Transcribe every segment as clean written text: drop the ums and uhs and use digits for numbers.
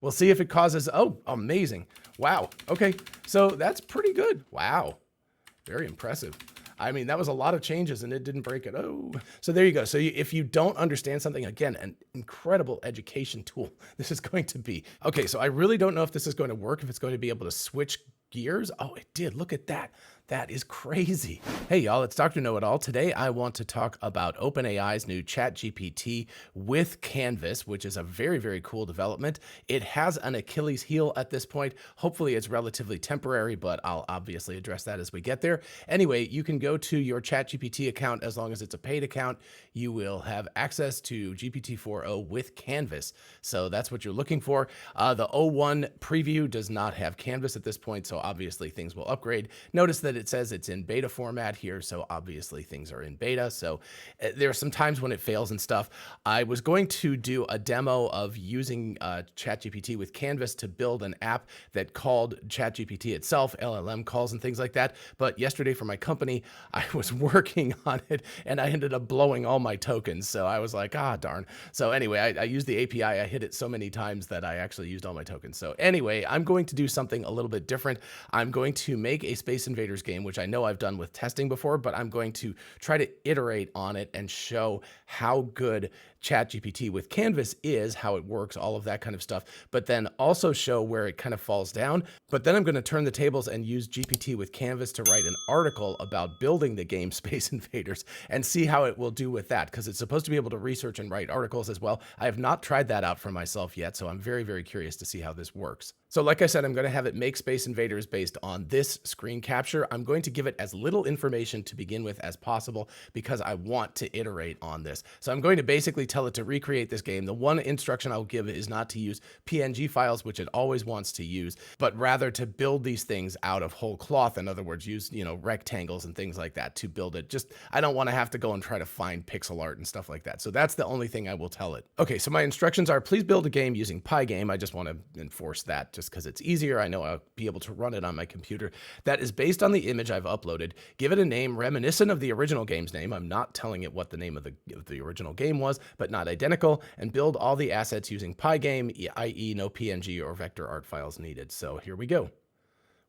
We'll see if it causes, oh, amazing. Wow. Okay. So that's pretty good. Wow. Very impressive. I mean, that was a lot of changes and it didn't break it. Oh, so there you go. So if you don't understand something, again, an incredible education tool this is going to be. Okay, so I really don't know if this is going to work, if it's going to be able to switch gears. Oh, it did. Look at that. That is crazy. Hey, y'all, it's Dr. Know-It-All. Today, I want to talk about OpenAI's new ChatGPT with Canvas, which is a very, very cool development. It has an Achilles heel at this point. Hopefully, it's relatively temporary, but I'll obviously address that as we get there. Anyway, you can go to your ChatGPT account as long as it's a paid account. You will have access to GPT-4o with Canvas. So that's what you're looking for. The O1 preview does not have Canvas at this point, so obviously things will upgrade. Notice that it says it's in beta format here, so obviously things are in beta. So there are some times when it fails and stuff. I was going to do a demo of using ChatGPT with Canvas to build an app that called ChatGPT itself, LLM calls and things like that. But yesterday for my company, I was working on it and I ended up blowing all my tokens. So I was like, ah, darn. So anyway, I used the API. I hit it so many times that I actually used all my tokens. So anyway, I'm going to do something a little bit different. I'm going to make a Space Invaders game, which I know I've done with testing before, but I'm going to try to iterate on it and show how good ChatGPT with Canvas is, how it works, all of that kind of stuff, but then also show where it kind of falls down. But then I'm going to turn the tables and use GPT with Canvas to write an article about building the game Space Invaders and see how it will do with that, because it's supposed to be able to research and write articles as well. I have not tried that out for myself yet, so I'm very, very curious to see how this works. So like I said, I'm going to have it make Space Invaders based on this screen capture. I'm going to give it as little information to begin with as possible because I want to iterate on this. So I'm going to basically tell it to recreate this game. The one instruction I'll give it is not to use PNG files, which it always wants to use, but rather to build these things out of whole cloth. In other words, use, rectangles and things like that to build it. Just, I don't want to have to go and try to find pixel art and stuff like that. So that's the only thing I will tell it. Okay, so my instructions are, please build a game using Pygame. I just want to enforce that just because it's easier. I know I'll be able to run it on my computer. That is based on the image I've uploaded. Give it a name reminiscent of the original game's name. I'm not telling it what the name of the original game was, but not identical, and build all the assets using Pygame, i.e. no PNG or vector art files needed. So here we go.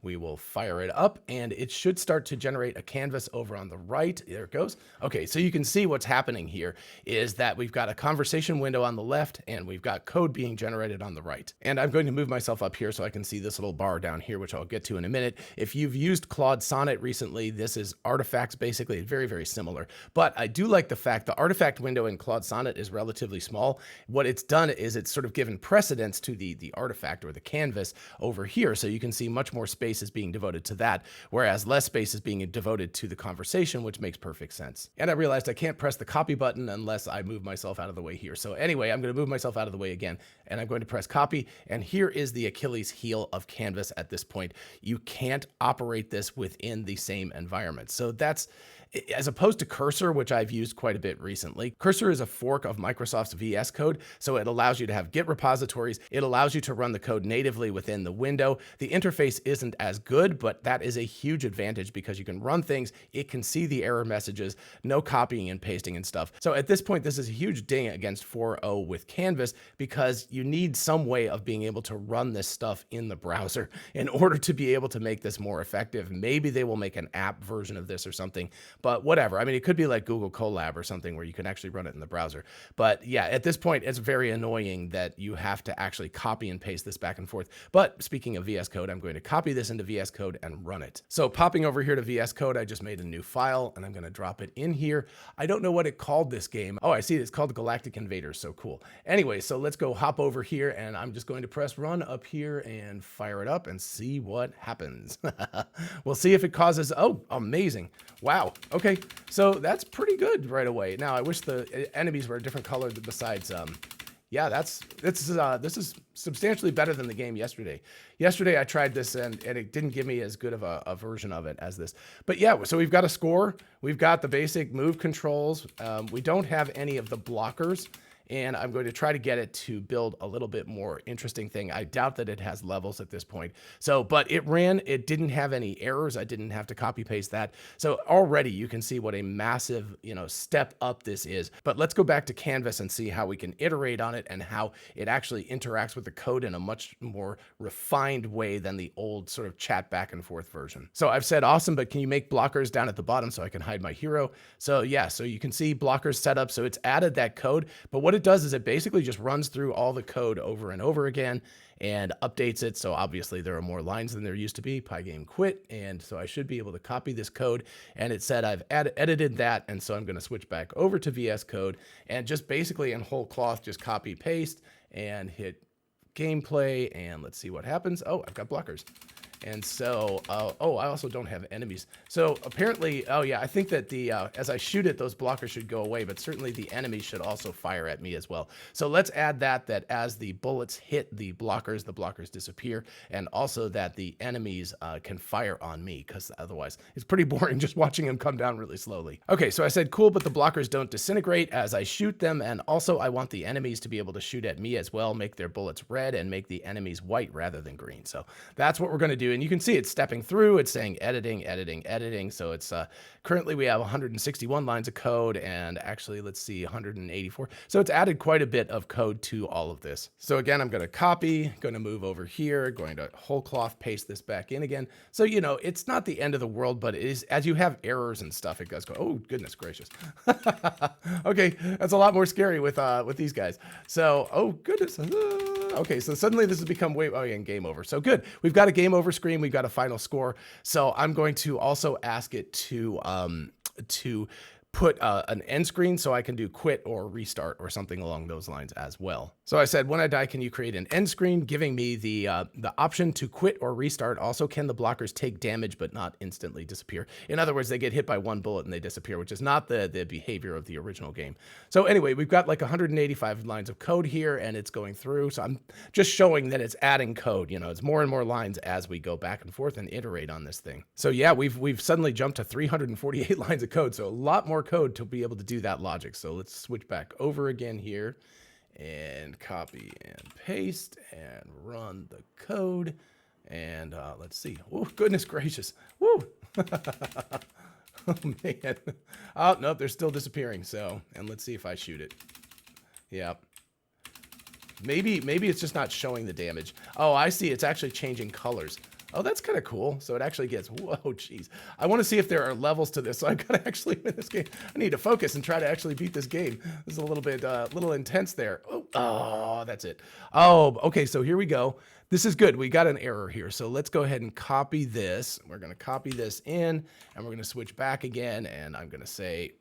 We will fire it up and it should start to generate a canvas over on the right. There it goes. Okay, so you can see what's happening here is that we've got a conversation window on the left and we've got code being generated on the right. And I'm going to move myself up here so I can see this little bar down here, which I'll get to in a minute. If you've used Claude Sonnet recently, this is artifacts, basically very, very similar. But I do like the fact the artifact window in Claude Sonnet is relatively small. What it's done is it's sort of given precedence to the artifact or the canvas over here. So you can see much more space is being devoted to that, whereas less space is being devoted to the conversation, which makes perfect sense. And I realized I can't press the copy button unless I move myself out of the way here. So anyway, I'm going to move myself out of the way again, and I'm going to press copy. And here is the Achilles heel of Canvas at this point. You can't operate this within the same environment. So that's, as opposed to Cursor, which I've used quite a bit recently. Cursor is a fork of Microsoft's VS Code, so it allows you to have Git repositories. It allows you to run the code natively within the window. The interface isn't as good, but that is a huge advantage because you can run things, it can see the error messages, no copying and pasting and stuff. So at this point, this is a huge ding against 4.0 with Canvas because you need some way of being able to run this stuff in the browser in order to be able to make this more effective. Maybe they will make an app version of this or something, but whatever. I mean, it could be like Google Colab or something where you can actually run it in the browser. But yeah, at this point, it's very annoying that you have to actually copy and paste this back and forth. But speaking of VS Code, I'm going to copy this into VS Code and run it. So popping over here to VS Code, I just made a new file and I'm going to drop it in here. I don't know what it called this game. Oh, I see it's called Galactic Invaders. So cool. Anyway, so let's go hop over here and I'm just going to press run up here and fire it up and see what happens. We'll see if it causes, oh, amazing. Wow. Okay. So that's pretty good right away. Now I wish the enemies were a different color besides, yeah, this is substantially better than the game yesterday. Yesterday I tried this and it didn't give me as good of a version of it as this. But yeah, so we've got a score. We've got the basic move controls. We don't have any of the blockers. and I'm going to try to get it to build a little bit more interesting thing. I doubt that it has levels at this point. So, but it ran, it didn't have any errors. I didn't have to copy paste that. So already you can see what a massive, step up this is. But let's go back to Canvas and see how we can iterate on it and how it actually interacts with the code in a much more refined way than the old sort of chat back and forth version. So I've said, awesome, but can you make blockers down at the bottom so I can hide my hero? So yeah, so you can see blockers set up. So it's added that code, but what it does is it basically just runs through all the code over and over again and updates it. So obviously there are more lines than there used to be. Pygame quit. And so I should be able to copy this code. And it said I've edited that. And so I'm going to switch back over to VS Code and just basically in whole cloth, just copy paste and hit gameplay. And let's see what happens. Oh, I've got blockers. And so, oh, I also don't have enemies. So apparently, oh yeah, I think that the as I shoot it, those blockers should go away, but certainly the enemies should also fire at me as well. So let's add that as the bullets hit the blockers disappear, and also that the enemies can fire on me, because otherwise it's pretty boring just watching them come down really slowly. Okay, so I said cool, but the blockers don't disintegrate as I shoot them, and also I want the enemies to be able to shoot at me as well, make their bullets red and make the enemies white rather than green. So that's what we're going to do. And you can see it's stepping through, it's saying editing, editing, editing. So it's currently we have 161 lines of code, and actually let's see, 184. So it's added quite a bit of code to all of this. So again, I'm going to copy, going to move over here, going to whole cloth paste this back in again. So, it's not the end of the world, but it is, as you have errors and stuff, it does go, oh goodness gracious. Okay, that's a lot more scary with these guys. So, oh goodness. Okay, so suddenly this has become and game over. So good. We've got a game over screen. We've got a final score. So I'm going to also ask it to put an end screen so I can do quit or restart or something along those lines as well. So I said, when I die, can you create an end screen, giving me the option to quit or restart? Also, can the blockers take damage but not instantly disappear? In other words, they get hit by one bullet and they disappear, which is not the behavior of the original game. So anyway, we've got like 185 lines of code here, and it's going through. So I'm just showing that it's adding code. It's more and more lines as we go back and forth and iterate on this thing. So yeah, we've suddenly jumped to 348 lines of code. So a lot more code to be able to do that logic. So let's switch back over again here and copy and paste and run the code. And let's see. Oh, goodness gracious. Woo. Oh, man. Oh, nope, they're still disappearing. So, and let's see if I shoot it. Yep. Maybe it's just not showing the damage. Oh, I see. It's actually changing colors. Oh, that's kind of cool. So it actually gets, whoa, geez. I want to see if there are levels to this. So I've got to actually win this game. I need to focus and try to actually beat this game. This is a little bit, little intense there. Oh, that's it. Oh, okay. So here we go. This is good. We got an error here. So let's go ahead and copy this. We're going to copy this in, and we're going to switch back again. And I'm going to say,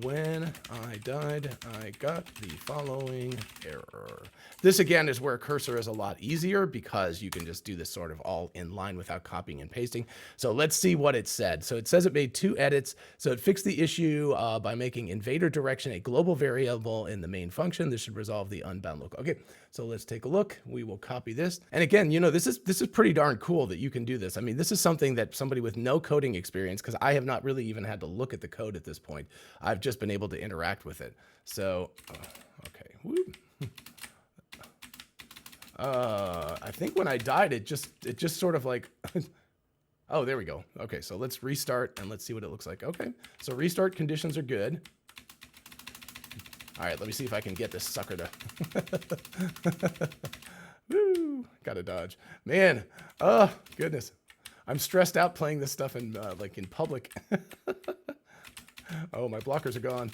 when I died, I got the following error. This again is where Cursor is a lot easier because you can just do this sort of all in line without copying and pasting. So let's see what it said. So it says it made 2 edits. So it fixed the issue by making invader direction a global variable in the main function. This should resolve the unbound local. Okay, so let's take a look. We will copy this. And again, this is pretty darn cool that you can do this. I mean, this is something that somebody with no coding experience, because I have not really even had to look at the code at this point. I've just been able to interact with it. So, okay. Woo. I think when I died, it just sort of like, oh, there we go. Okay, so let's restart and let's see what it looks like. Okay, so restart conditions are good. All right, let me see if I can get this sucker to, woo, gotta dodge. Man, oh, goodness. I'm stressed out playing this stuff in, like in public. Oh, my blockers are gone.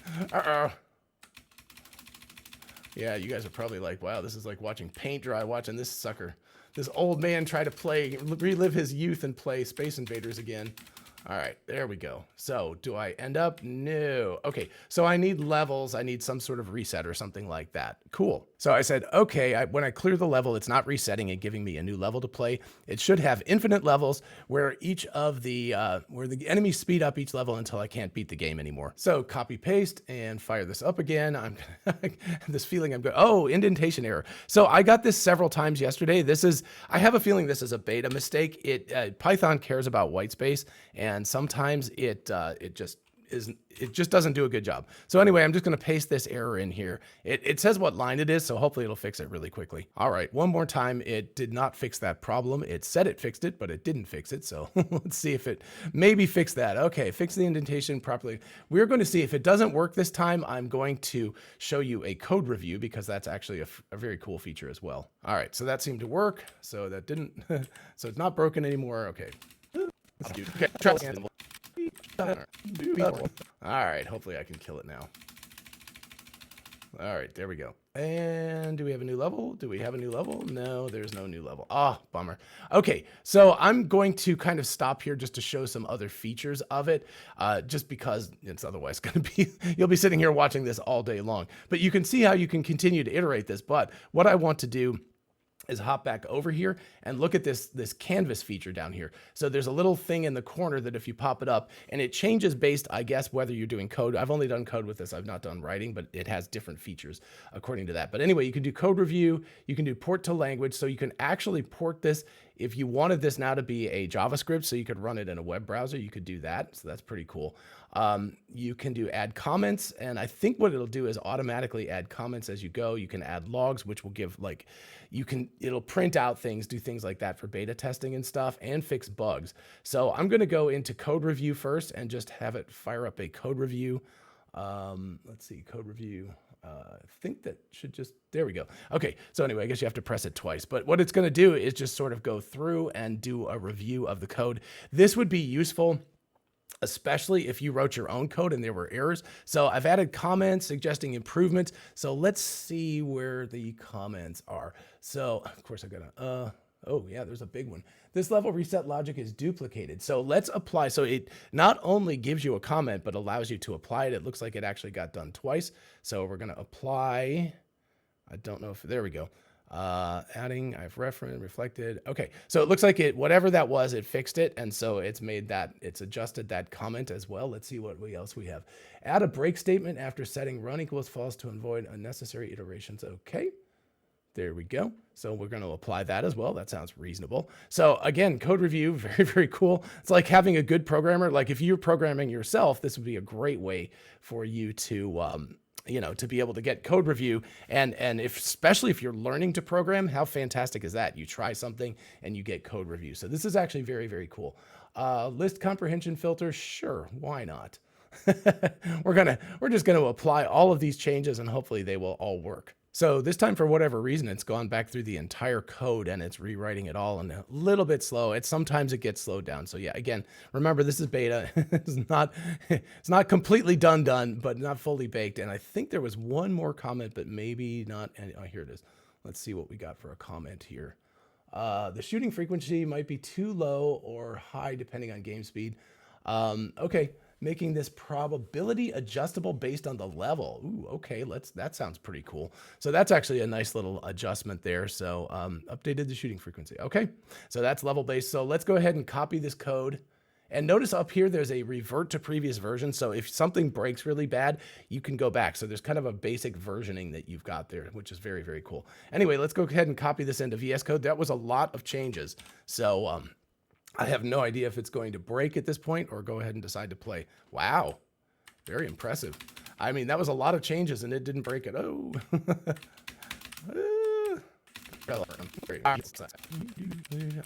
Yeah, you guys are probably like, wow, this is like watching paint dry, watching this sucker. This old man try to relive his youth and play Space Invaders again. All right, there we go. So do I end up? No. Okay, so I need levels. I need some sort of reset or something like that. Cool. So I said, okay, when I clear the level, it's not resetting and giving me a new level to play. It should have infinite levels where each of the, where the enemies speed up each level until I can't beat the game anymore. So copy paste and fire this up again. I'm this feeling I'm going, oh, indentation error. So I got this several times yesterday. I have a feeling this is a beta mistake. Python cares about white space, and sometimes it just it just doesn't do a good job. So anyway, I'm just going to paste this error in here. It says what line it is, so hopefully it'll fix it really quickly. All right, one more time. It did not fix that problem. It said it fixed it, but it didn't fix it. So let's see if it maybe fixed that. Okay, fix the indentation properly. We're going to see if it doesn't work this time. I'm going to show you a code review because that's actually a very cool feature as well. All right, so that seemed to work. So that didn't, so it's not broken anymore. Okay. Okay, try again. All right, hopefully I can kill it now. All right, there we go. And do we have a new level? Do we have a new level? No, there's no new level. Ah, oh, bummer. Okay, so I'm going to kind of stop here just to show some other features of it, just because it's otherwise going to be, you'll be sitting here watching this all day long. But you can see how you can continue to iterate this. But what I want to do is hop back over here and look at this canvas feature down here. So there's a little thing in the corner that if you pop it up, and it changes based, I guess, whether you're doing code. I've only done code with this. I've not done writing, but it has different features according to that. But anyway, you can do code review. You can do port to language. So you can actually port this. If you wanted this now to be a JavaScript, so you could run it in a web browser, you could do that. So that's pretty cool. You can do add comments, and I think what it'll do is automatically add comments as you go. You can add logs, which will give like, it'll print out things, do things like that for beta testing and stuff, and fix bugs. So I'm going to go into code review first and just have it fire up a code review. Let's see, code review. I think that should just, there we go. Okay, so anyway, I guess you have to press it twice, but what it's going to do is just sort of go through and do a review of the code. This would be useful, especially if you wrote your own code and there were errors. So I've added comments suggesting improvements. So let's see where the comments are. So of course I've got oh yeah, there's a big one. This level reset logic is duplicated. So let's apply. So it not only gives you a comment, but allows you to apply it. It looks like it actually got done twice. So we're going to apply. I don't know if, there we go. Adding, I've referenced, reflected. Okay, so it looks like whatever that was, it fixed it. And so it's made that, it's adjusted that comment as well. Let's see what else we have. Add a break statement after setting run equals false to avoid unnecessary iterations. Okay, there we go. So we're going to apply that as well. That sounds reasonable. So again, code review, very, very cool. It's like having a good programmer. Like if you're programming yourself, this would be a great way for you to, to be able to get code review. And especially if you're learning to program, how fantastic is that? You try something and you get code review. So this is actually very, very cool. List comprehension filter. Sure. Why not? We're just going to apply all of these changes and hopefully they will all work. So this time, for whatever reason, it's gone back through the entire code and it's rewriting it all and a little bit slow. Sometimes it gets slowed down. So yeah, again, remember this is beta. It's not completely done, but not fully baked. And I think there was one more comment, but maybe not. Oh, here it is. Let's see what we got for a comment here. The shooting frequency might be too low or high depending on game speed. Okay. Making this probability adjustable based on the level. Ooh, okay, that sounds pretty cool. So that's actually a nice little adjustment there. So updated the shooting frequency. Okay, so that's level based. So let's go ahead and copy this code. And notice up here, there's a revert to previous version. So if something breaks really bad, you can go back. So there's kind of a basic versioning that you've got there, which is very, very cool. Anyway, let's go ahead and copy this into VS Code. That was a lot of changes. So I have no idea if it's going to break at this point or go ahead and decide to play. Wow, very impressive. I mean, that was a lot of changes and it didn't break it. Oh.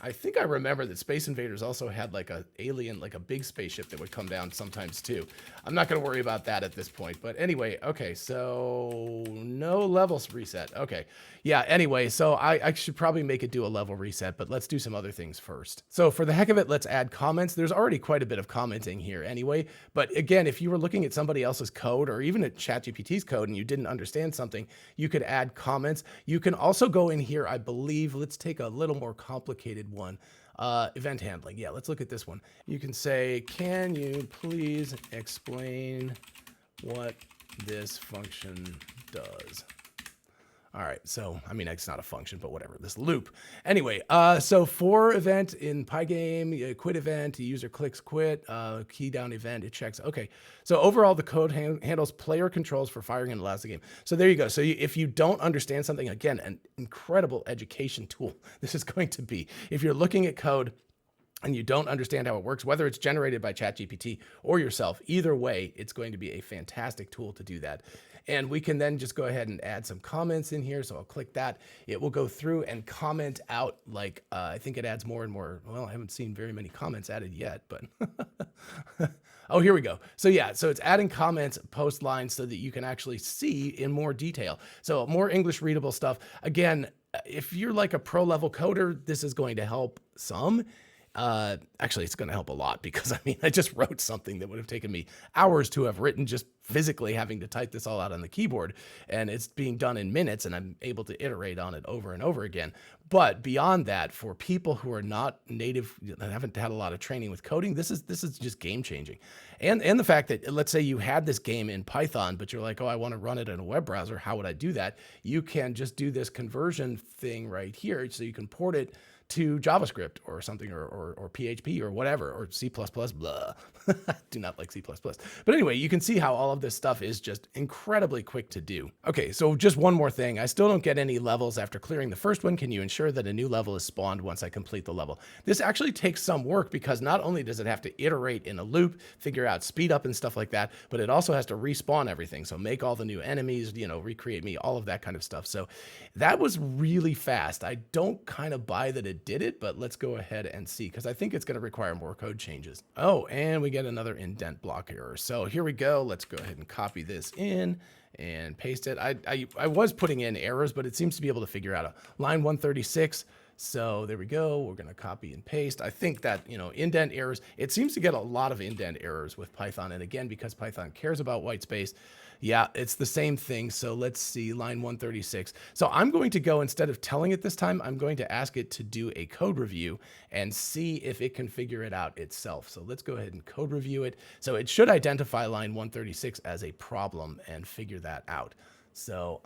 I think I remember that Space Invaders also had like a alien, like a big spaceship that would come down sometimes too. I'm not going to worry about that at this point. But anyway, okay, so no levels reset. Okay, yeah, anyway, so I should probably make it do a level reset, but let's do some other things first. So for the heck of it, let's add comments. There's already quite a bit of commenting here anyway. But again, if you were looking at somebody else's code or even at ChatGPT's code and you didn't understand something, you could add comments. You can also go in here, I believe, let's take a little more complicated one. Event handling. Yeah, let's look at this one. You can say, can you please explain what this function does? All right, so, I mean, it's not a function, but whatever, this loop. Anyway, so for event in Pygame, quit event, the user clicks quit, key down event, it checks. Okay, so overall, the code handles player controls for firing and allows the game. So there you go. So if you don't understand something, again, an incredible education tool this is going to be. If you're looking at code, and you don't understand how it works, whether it's generated by ChatGPT or yourself, either way, it's going to be a fantastic tool to do that. And we can then just go ahead and add some comments in here. So I'll click that. It will go through and comment out like, I think it adds more and more. Well, I haven't seen very many comments added yet, but oh, here we go. So yeah, so it's adding comments, post lines so that you can actually see in more detail. So more English readable stuff. Again, if you're like a pro level coder, this is going to help some. Actually, it's going to help a lot because I mean, I just wrote something that would have taken me hours to have written, just physically having to type this all out on the keyboard, and it's being done in minutes, and I'm able to iterate on it over and over again. But beyond that, for people who are not native, haven't had a lot of training with coding, this is just game changing. And the fact that, let's say you had this game in Python, but you're like, oh, I want to run it in a web browser. How would I do that? You can just do this conversion thing right here. So you can port it to JavaScript or something, or PHP or whatever, or C++, blah. I do not like C++. But anyway, you can see how all of this stuff is just incredibly quick to do. Okay, so just one more thing. I still don't get any levels after clearing the first one. Can you ensure that a new level is spawned once I complete the level? This actually takes some work because not only does it have to iterate in a loop, figure out speed up and stuff like that, but it also has to respawn everything. So make all the new enemies, recreate me, all of that kind of stuff. So that was really fast. I don't kind of buy that it did it, but let's go ahead and see, because I think it's going to require more code changes. Oh, and we get another indent block error. So here we go. Let's go ahead and copy this in and paste it. I was putting in errors, but it seems to be able to figure out a line 136. So there we go. We're going to copy and paste. I think that, indent errors, it seems to get a lot of indent errors with Python. And again, because Python cares about white space, yeah, it's the same thing. So let's see, line 136. So I'm going to go, instead of telling it this time, I'm going to ask it to do a code review and see if it can figure it out itself. So let's go ahead and code review it. So it should identify line 136 as a problem and figure that out. So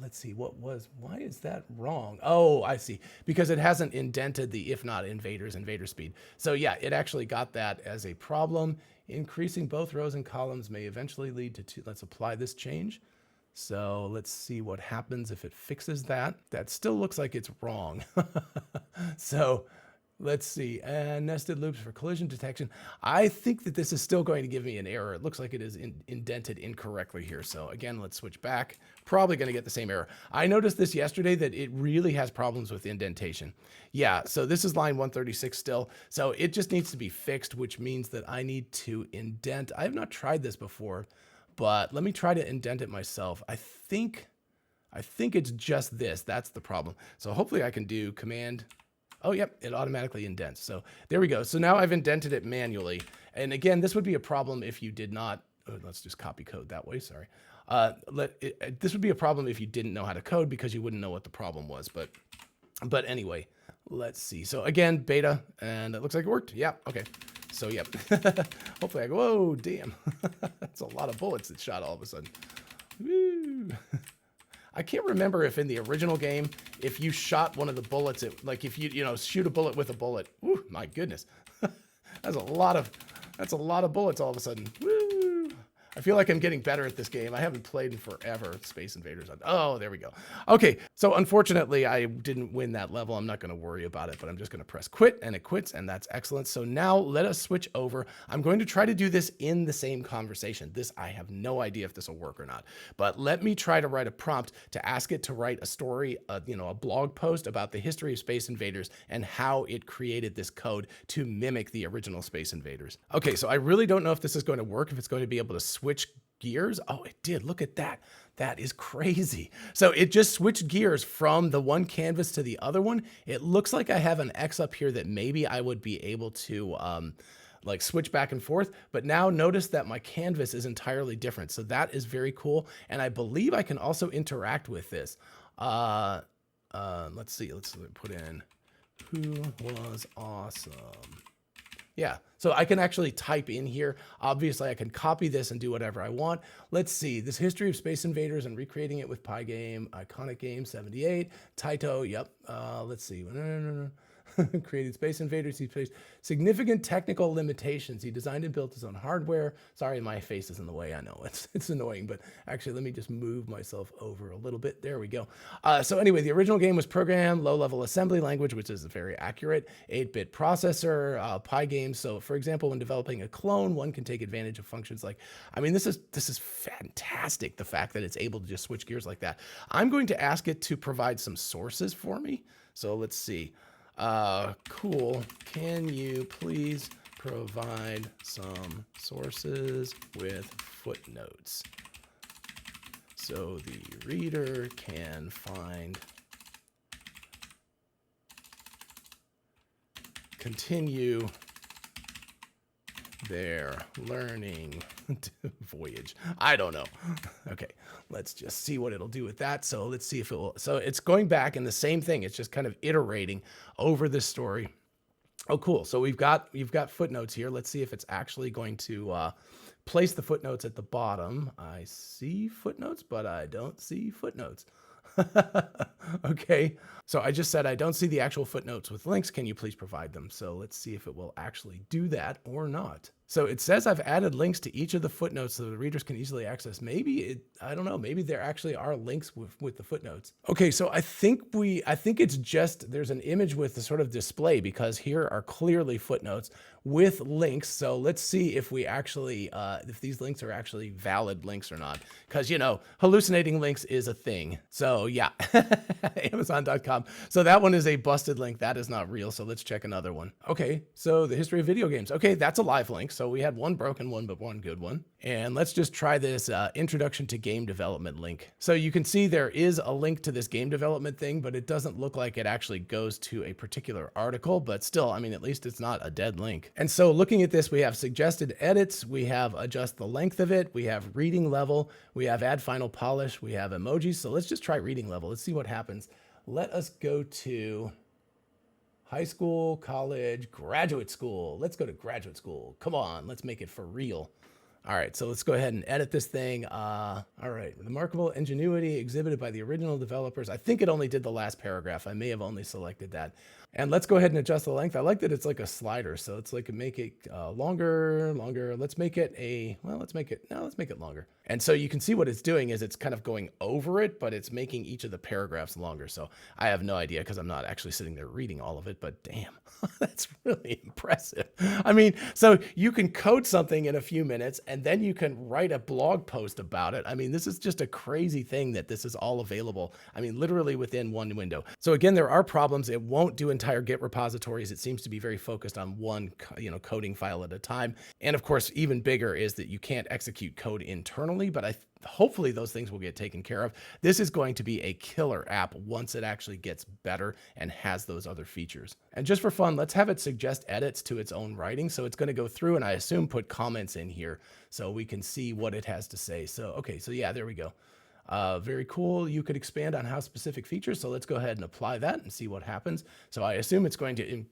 let's see, why is that wrong? Oh, I see, because it hasn't indented the if not invader speed. So yeah, it actually got that as a problem. Increasing both rows and columns may eventually lead to two. Let's apply this change. So let's see what happens if it fixes that. That still looks like it's wrong. So let's see, nested loops for collision detection. I think that this is still going to give me an error. It looks like it is indented incorrectly here. So again, let's switch back. Probably going to get the same error. I noticed this yesterday, that it really has problems with indentation. Yeah, so this is line 136 still. So it just needs to be fixed, which means that I need to indent. I have not tried this before, but let me try to indent it myself. I think it's just this. That's the problem. So hopefully I can do command. Oh, yep, it automatically indents. So there we go. So now I've indented it manually. And again, this would be a problem if you did not, let's just copy code that way, sorry. This would be a problem if you didn't know how to code, because you wouldn't know what the problem was. But anyway, let's see. So again, beta, and it looks like it worked. Yeah, okay. So yep, hopefully I go, whoa, damn. That's a lot of bullets that shot all of a sudden. Woo. I can't remember if in the original game, if you shot one of the bullets, like if you shoot a bullet with a bullet. Woo, my goodness, that's a lot of bullets all of a sudden. Woo. I feel like I'm getting better at this game. I haven't played in forever. Space Invaders. Oh, there we go. Okay, so unfortunately, I didn't win that level. I'm not going to worry about it, but I'm just going to press quit, and it quits, and that's excellent. So now let us switch over. I'm going to try to do this in the same conversation. This, I have no idea if this will work or not, but let me try to write a prompt to ask it to write a story, a blog post about the history of Space Invaders and how it created this code to mimic the original Space Invaders. Okay, so I really don't know if this is going to work, if it's going to be able to switch gears. Oh, it did. Look at that. That is crazy. So it just switched gears from the one canvas to the other one. It looks like I have an X up here that maybe I would be able to like switch back and forth. But now notice that my canvas is entirely different. So that is very cool. And I believe I can also interact with this. Let's see. Let's put in who was awesome. Yeah, so I can actually type in here. Obviously, I can copy this and do whatever I want. Let's see, this history of Space Invaders and recreating it with Pygame, iconic game 78, Taito, yep. Let's see. Created Space Invaders. He faced significant technical limitations. He designed and built his own hardware. Sorry, my face is in the way. I know it's annoying, but actually, let me just move myself over a little bit. There we go. So anyway, the original game was programmed low-level assembly language, which is very accurate. 8-bit processor, Pygame. So for example, when developing a clone, one can take advantage of functions like, I mean, this is fantastic. The fact that it's able to just switch gears like that. I'm going to ask it to provide some sources for me. So let's see. Cool. Can you please provide some sources with footnotes so the reader can continue their learning voyage. I don't know. Okay, let's just see what it'll do with that. So let's see if it will. So it's going back in the same thing. It's just kind of iterating over this story. Oh, cool. So you've got footnotes here. Let's see if it's actually going to place the footnotes at the bottom. I see footnotes, but I don't see footnotes. Okay, so I just said I don't see the actual footnotes with links. Can you please provide them? So let's see if it will actually do that or not. So it says I've added links to each of the footnotes so the readers can easily access. Maybe I don't know, maybe there actually are links with the footnotes. Okay, so I think it's just, there's an image with the sort of display because here are clearly footnotes with links. So let's see if we actually, if these links are actually valid links or not. Because, you know, hallucinating links is a thing. So yeah, Amazon.com. So that one is a busted link. That is not real. So let's check another one. Okay, so the history of video games. Okay, that's a live link. So we had one broken one, but one good one. And let's just try this introduction to game development link. So you can see there is a link to this game development thing, but it doesn't look like it actually goes to a particular article, but still, I mean, at least it's not a dead link. And so looking at this, we have suggested edits, we have adjust the length of it, we have reading level, we have add final polish, we have emojis. So let's just try reading level. Let's see what happens. Let us go to high school, college, graduate school. Let's go to graduate school. Come on, let's make it for real. All right, so let's go ahead and edit this thing. All right, remarkable ingenuity exhibited by the original developers. I think it only did the last paragraph. I may have only selected that. And let's go ahead and adjust the length. I like that it's like a slider. So it's like, make it longer. Let's make it let's make it longer. And so you can see what it's doing is it's kind of going over it, but it's making each of the paragraphs longer. So I have no idea because I'm not actually sitting there reading all of it, but damn, that's really impressive. I mean, so you can code something in a few minutes and then you can write a blog post about it. I mean, this is just a crazy thing that this is all available. I mean, literally within one window. So again, there are problems. It won't do entire Git repositories. It seems to be very focused on one, coding file at a time. And of course, even bigger is that you can't execute code internally, but hopefully those things will get taken care of. This is going to be a killer app once it actually gets better and has those other features. And just for fun, let's have it suggest edits to its own writing. So it's going to go through and I assume put comments in here so we can see what it has to say. So, okay, so yeah, there we go. Very cool. You could expand on how specific features. So let's go ahead and apply that and see what happens. So I assume it's going to,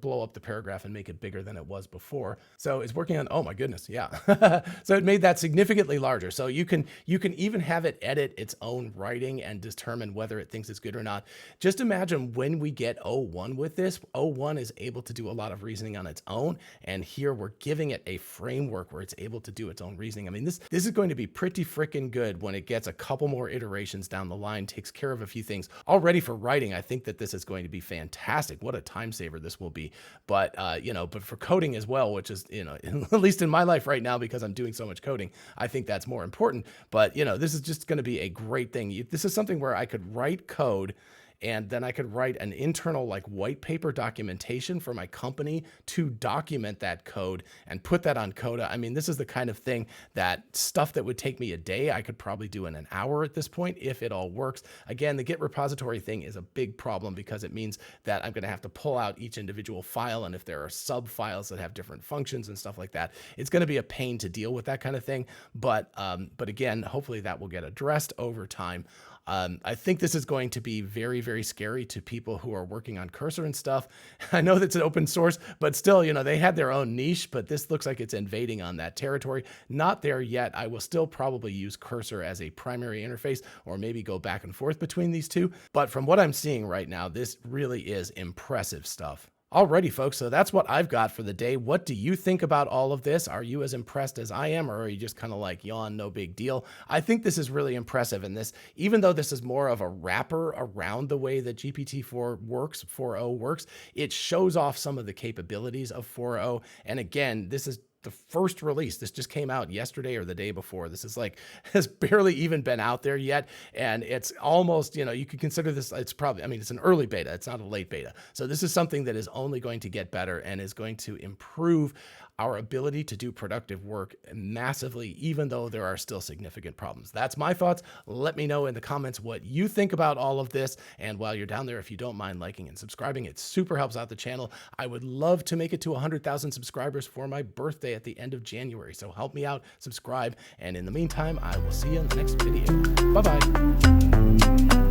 blow up the paragraph and make it bigger than it was before. So it's working on, oh my goodness. Yeah. So it made that significantly larger. So you can even have it edit its own writing and determine whether it thinks it's good or not. Just imagine when we get O1 with this, O1 is able to do a lot of reasoning on its own. And here we're giving it a framework where it's able to do its own reasoning. I mean, this is going to be pretty freaking good when it gets a couple more iterations down the line, takes care of a few things. Already for writing, I think that this is going to be fantastic. What a time saver this will be. But, but for coding as well, which is, at least in my life right now, because I'm doing so much coding, I think that's more important. But, this is just going to be a great thing. This is something where I could write code and then I could write an internal white paper documentation for my company to document that code and put that on Coda. I mean, this is the kind of thing that stuff that would take me a day, I could probably do in an hour at this point if it all works. Again, the Git repository thing is a big problem because it means that I'm going to have to pull out each individual file. And if there are sub files that have different functions and stuff like that, it's going to be a pain to deal with that kind of thing. But again, hopefully that will get addressed over time. I think this is going to be very, very scary to people who are working on Cursor and stuff. I know that's an open source, but still, they had their own niche, but this looks like it's invading on that territory. Not there yet. I will still probably use Cursor as a primary interface, or maybe go back and forth between these two. But from what I'm seeing right now, this really is impressive stuff. Alrighty, folks, so that's what I've got for the day. What do you think about all of this? Are you as impressed as I am, or are you just kind of like, yawn, no big deal? I think this is really impressive, and this, even though this is more of a wrapper around the way that GPT-4 works, 4.0 works, it shows off some of the capabilities of 4.0. And again, this is the first release. This just came out yesterday or the day before. This is like, has barely even been out there yet. And it's almost, you could consider this, it's probably, it's an early beta. It's not a late beta. So this is something that is only going to get better and is going to improve our ability to do productive work massively, even though there are still significant problems. That's my thoughts. Let me know in the comments what you think about all of this. And while you're down there, if you don't mind liking and subscribing, it super helps out the channel. I would love to make it to 100,000 subscribers for my birthday at the end of January. So help me out, subscribe. And in the meantime, I will see you in the next video. Bye-bye.